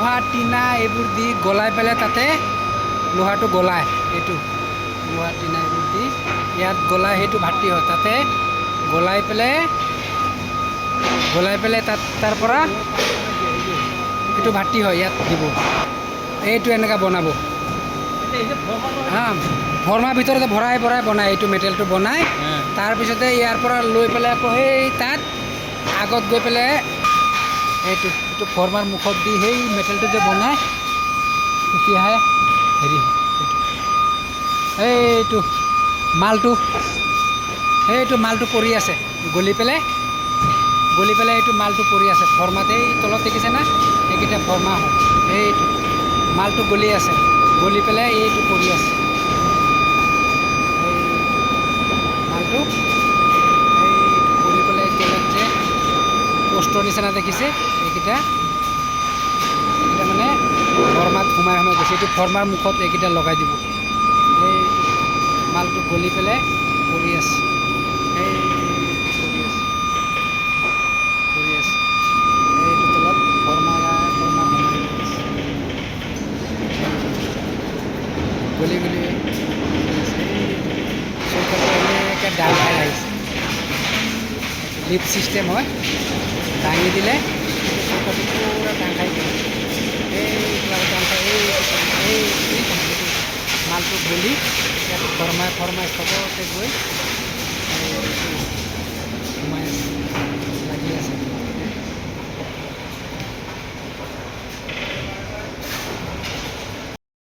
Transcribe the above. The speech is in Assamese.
লোহা টিনা এইবোৰ দি গলাই পেলাই তাতে লোহাটো গলায় এইটো লোহা টিনা এইবোৰ দি ইয়াত গলাই সেইটো ভাটি হয় তাতে গলাই পেলাই তাত তাৰ পৰা এইটো ভাটি হয় ইয়াত দিব এইটো এনেকৈ বনাব ভৰমাৰ ভিতৰতে ভৰাই বনায় এইটো মেটেৰিয়েলটো বনায় তাৰপিছতে ইয়াৰ পৰা লৈ পেলাই আকৌ সেই তাত আগত গৈ পেলাই এইটো ফৰ্মাৰ মুখত দি সেই মেটেৰিয়েলটো যে বনায় তেতিয়াহে হেৰি হয় এইটো মালটো পৰি আছে গলি পেলাই এইটো মালটো পৰি আছে ফৰ্মাত এই তলত দেখিছে না এইকেইটা ফৰ্মা হয় এইটো মালটো গলি আছে গলি পেলাই এইটো পৰি আছে মালটো এইটো পৰি পেলাই তলত যে পোষ্টৰ নিচিনা দেখিছে এইকেইটা মানে ফৰ্মাত সোমাই গৈছে এইটো ফৰ্মাৰ মুখত এইকেইটা লগাই দিব এই মালটো গলি পেলাই পৰি আছে এইটো তলত ফৰ্মাৰ সোমাই গলি চৌকাটো এনেকৈ ডাল খাই আহিছে লিফ্ট চিষ্টেম হয় দাঙি দিলে চৌকাটো পূৰা ডাং খাই দিয়ে এই মালটো গলি ইয়াত ফৰ্মাই চবতে গৈ